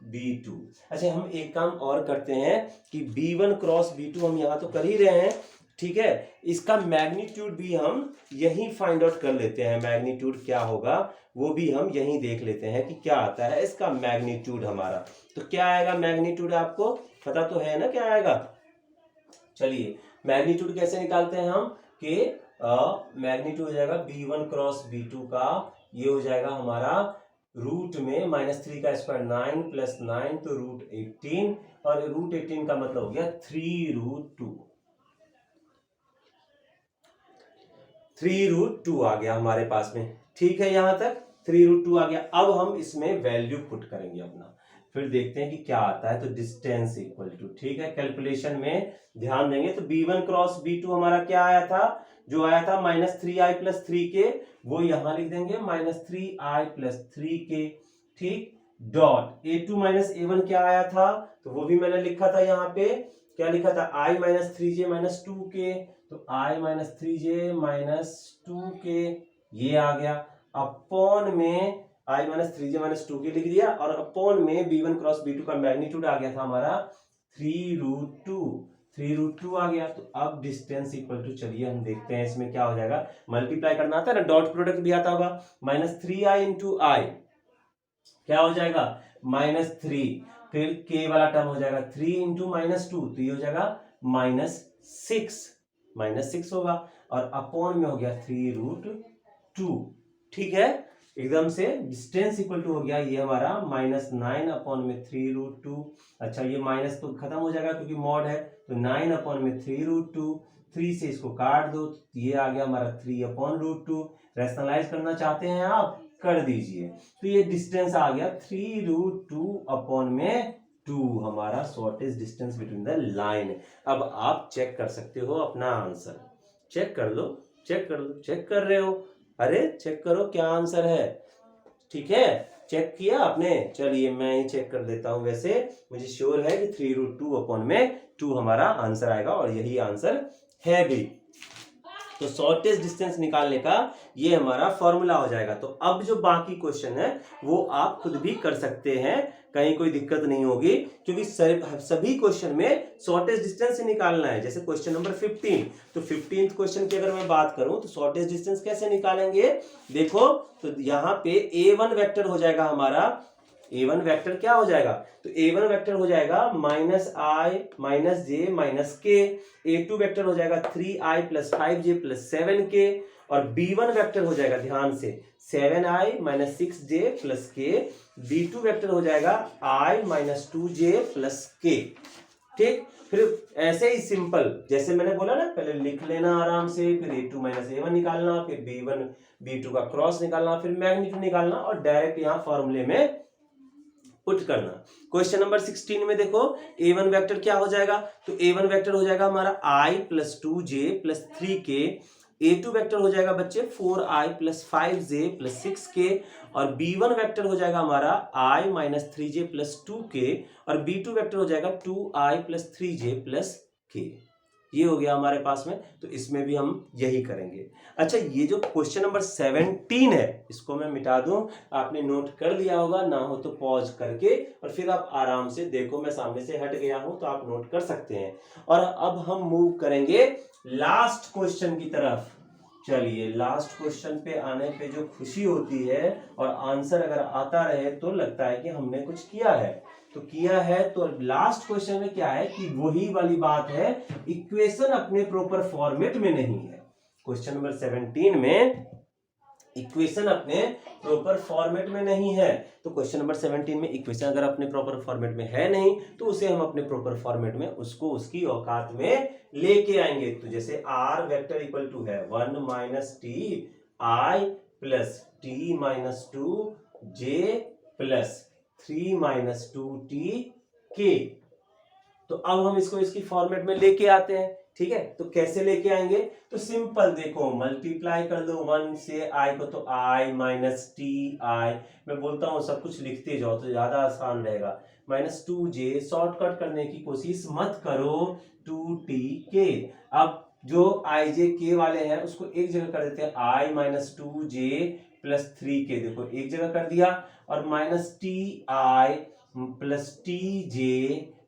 b2। अच्छा हम एक काम और करते हैं कि b1 क्रॉस b2 हम यहां तो कर ही रहे हैं, ठीक है, इसका मैग्नीट्यूड भी हम यहीं फाइंड आउट कर लेते हैं, मैग्नीट्यूड क्या होगा वो भी हम यहीं देख लेते हैं कि क्या आता है इसका मैग्नीट्यूड हमारा। तो क्या आएगा मैग्नीट्यूड, आपको पता तो है ना क्या आएगा। चलिए मैग्नीट्यूड कैसे निकालते हैं हम, कि मैग्नीट्यूड हो जाएगा b1 क्रॉस b2 का, ये हो जाएगा हमारा रूट में माइनस 3 का स्क्वायर 9 प्लस 9 तो रूट 18, और रूट 18 का मतलब हो गया 3 रूट 2, 3 रूट 2 आ गया हमारे पास में, ठीक है। यहां तक 3 रूट 2 आ गया। अब हम इसमें वैल्यू पुट करेंगे अपना, फिर देखते हैं कि क्या आता है। तो डिस्टेंस इक्वल टू, ठीक है, कैलकुलेशन में ध्यान देंगे। तो b1 क्रॉस b2 हमारा क्या आया था, जो आया था -3i+3k, वो यहां लिख देंगे -3i+3k, ठीक। डॉट a2 a1 क्या आया था, तो वो भी मैंने लिखा था यहाँ पे, क्या लिखा था, i-3j-2k, तो i-3j-2k ये आ गया। अपॉन में i-3j-2k लिख दिया, और अपॉन में b1 क्रॉस b2 का मैग्नीट्यूड आ गया था हमारा 3√2 आ गया। तो अब डिस्टेंस इक्वल टू, चलिए हम देखते हैं इसमें क्या हो जाएगा। मल्टीप्लाई करना आता है ना, डॉट प्रोडक्ट भी आता होगा। -3i इंटू आई क्या हो जाएगा, -3, फिर k वाला टर्म हो जाएगा 3 इंटू -2, तो ये हो जाएगा -6 होगा, और अपॉन में हो गया 3√2, ठीक है। एकदम से डिस्टेंस इक्वल टू हो गया ये हमारा -9 अपॉन में 3√2। अच्छा, ये माइनस तो खत्म हो जाएगा क्योंकि मॉड है, तो 9 अपॉन में 3√2, 3 से इसको काट दो, तो ये आ गया हमारा 3/√2। रैशनलाइज करना चाहते हैं आप, कर दीजिए। तो ये डिस्टेंस आ गया 3√2 अपॉन में 2, हमारा shortest distance between the line. अब आप चेक कर सकते हो अपना आंसर, चेक कर लो, चेक कर लो, चेक कर रहे हो, अरे चेक करो क्या आंसर है, ठीक है। चेक किया आपने, चलिए मैं ही चेक कर देता हूं। वैसे मुझे श्योर है कि 3√2 अपॉन में 2 हमारा आंसर आएगा, और यही आंसर है भी। तो शॉर्टेस्ट डिस्टेंस निकालने का ये हमारा फॉर्मूला हो जाएगा। तो अब जो बाकी क्वेश्चन है वो आप खुद भी कर सकते हैं, कहीं कोई दिक्कत नहीं होगी, क्योंकि सभी क्वेश्चन में शॉर्टेस्ट डिस्टेंस ही निकालना है। जैसे क्वेश्चन नंबर 15, तो 15th क्वेश्चन की अगर मैं बात करूं तो शॉर्टेस्ट डिस्टेंस कैसे निकालेंगे, देखो। तो यहाँ पे a1 वेक्टर हो जाएगा हमारा, a1 वेक्टर क्या हो जाएगा, तो a1 वेक्टर हो जाएगा -i-j-k, a2 वेक्टर हो जाएगा 3i+5j+7k, और b1 वेक्टर हो जाएगा, ध्यान से, 7i-6j+k, b2 वेक्टर हो जाएगा i-2j+k, ठीक। फिर ऐसे ही सिंपल, जैसे मैंने बोला ना, पहले लिख लेना आराम से, फिर a2 a1 निकालना, फिर b1 b2 का क्रॉस निकालना, फिर मैग्नीट्यूड निकालना, और डायरेक्ट यहाँ फॉर्मूले में पुट करना। क्वेश्चन नंबर 16 में देखो, a1 वेक्टर क्या हो जाएगा, तो a1 वेक्टर हो जाएगा हमारा i+2j+3k, a2 वेक्टर हो जाएगा बच्चे 4i+5j+6k, और b1 वेक्टर हो जाएगा हमारा i-3j+2k, और b2 वेक्टर हो जाएगा 2i+3j+k। ये हो गया हमारे पास में, तो इसमें भी हम यही करेंगे। अच्छा, ये जो क्वेश्चन नंबर 17 है, इसको मैं मिटा दूं, आपने नोट कर लिया होगा, ना हो तो पॉज करके और फिर आप आराम से देखो, मैं सामने से हट गया हूं तो आप नोट कर सकते हैं। और अब हम मूव करेंगे लास्ट क्वेश्चन की तरफ। चलिए, लास्ट क्वेश्चन पे आने पे जो खुशी होती है और आंसर अगर आता रहे तो लगता है कि हमने कुछ किया है, तो किया है। तो लास्ट क्वेश्चन में क्या है कि वही वाली बात है, इक्वेशन अपने प्रॉपर फॉर्मेट में नहीं है। क्वेश्चन नंबर 17 में इक्वेशन अपने प्रॉपर फॉर्मेट में नहीं है। तो क्वेश्चन नंबर 17 में इक्वेशन अगर अपने प्रॉपर फॉर्मेट में है नहीं, तो उसे हम अपने प्रॉपर फॉर्मेट में उसको उसकी औकात में लेके आएंगे। तो जैसे r वेक्टर इक्वल टू है 1 - t i plus t - 2 j plus 3 - 2 t k। तो अब हम इसको इसकी फॉर्मेट में लेके आते हैं, ठीक है। तो कैसे लेके आएंगे, तो सिंपल देखो, मल्टीप्लाई कर दो 1 से i को, तो i - t i, मैं बोलता हूं सब कुछ लिखते जाओ तो ज्यादा आसान रहेगा, -2j, शॉर्टकट करने की कोशिश मत करो, 2tk। अब जो i j k वाले हैं उसको एक जगह कर देते हैं, i - 2j प्लस 3k, देखो एक जगह कर दिया, और -ti प्लस tj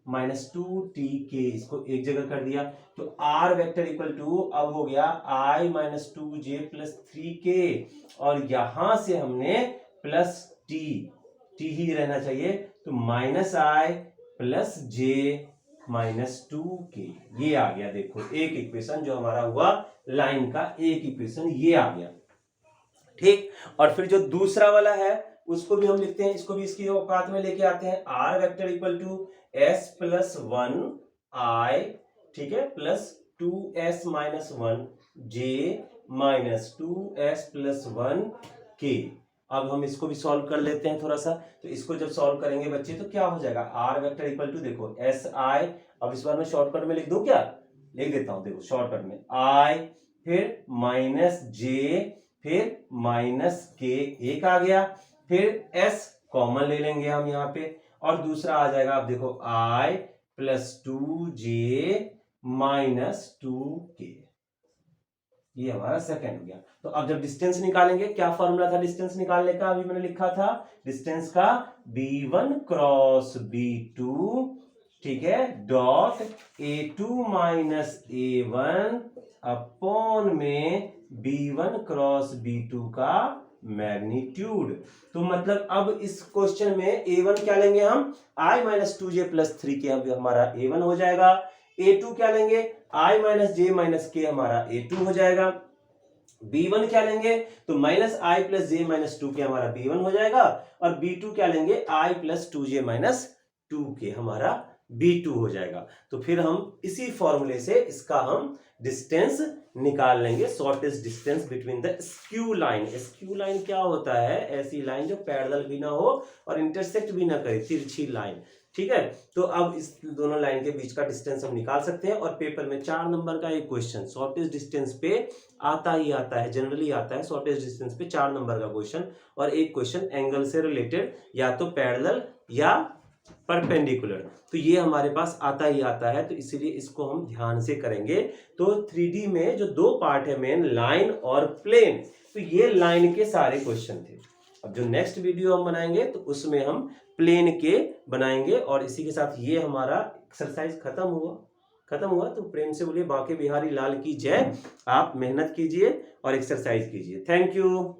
-2tk, इसको एक जगह कर दिया। तो r वेक्टर इक्वल टू अब हो गया i - 2j प्लस 3k, और यहां से हमने प्लस t ही रहना चाहिए, तो -i प्लस j -2k, ये आ गया। देखो एक इक्वेशन जो हमारा हुआ लाइन का, एक इक्वेशन ये आ गया, ठीक। और फिर जो दूसरा वाला है उसको भी हम लिखते हैं, इसको भी इसकी औकात में लेके आते हैं, r vector equal to s plus 1 i, ठीक है, plus 2s - 1 j -2s plus 1 k। अब हम इसको भी सॉल्व कर लेते हैं थोड़ा सा। तो इसको जब सॉल्व करेंगे बच्चे तो क्या हो जाएगा, आर वेक्टर इक्वल टू देखो एस आई, अब इस बार मैं शॉर्टकट में लिख दूं, क्या लिख देता हूं, देखो शॉर्टकट में आई फिर माइनस जे फिर माइनस के, एक आ गया, फिर एस कॉमन ले लेंगे हम यहाँ पे, और दूसरा आ जाएगा, आप देखो आई प्लस 2j माइनस 2k, ये हमारा सेकंड हो गया। तो अब जब डिस्टेंस निकालेंगे, क्या फॉर्मूला था डिस्टेंस निकालने का, अभी मैंने लिखा था डिस्टेंस का b1 क्रॉस b2, ठीक है, dot a2 minus a1 upon में b1 क्रॉस b2 का मैग्नीट्यूड। तो मतलब अब इस क्वेश्चन में a1 क्या लेंगे हम, i minus 2j plus 3k हमारा a1 हो जाएगा, a2 क्या लेंगे, i minus j minus k हमारा a2 हो जाएगा, b1 क्या लेंगे तो minus i plus j minus 2k हमारा b1 हो जाएगा, और b2 क्या लेंगे i plus 2j minus 2k हमारा b2 हो जाएगा। तो फिर हम इसी फॉर्मूले से इसका हम डिस्टेंस निकाल लेंगे, shortest distance between the skew line. Skew line क्या होता है, ऐसी लाइन जो पैरेलल भी ना हो और इंटरसेक्ट भी ना करे, तिरछी लाइन, ठीक है। तो अब इस दोनों लाइन के बीच का डिस्टेंस हम निकाल सकते हैं, और पेपर में 4 नंबर का एक क्वेश्चन शॉर्टेस्ट डिस्टेंस पे आता ही आता है, जनरली आता है शॉर्टेस्ट डिस्टेंस पे 4 नंबर का क्वेश्चन, और एक क्वेश्चन एंगल से रिलेटेड, या तो पैरेलल या परपेंडिकुलर, तो ये हमारे पास आता ही आता है, तो इसीलिए इसको हम ध्यान से करेंगे। तो 3D में जो 2 पार्ट है मेन, लाइन और प्लेन, तो ये लाइन के सारे क्वेश्चन थे। अब जो नेक्स्ट वीडियो हम बनाएंगे तो उसमें हम प्लेन के बनाएंगे, और इसी के साथ ये हमारा एक्सरसाइज खत्म हुआ। तो प्रेम से बोलिए बांके बिहारी लाल की जय। आप मेहनत कीजिए और एक्सरसाइज कीजिए। Thank you.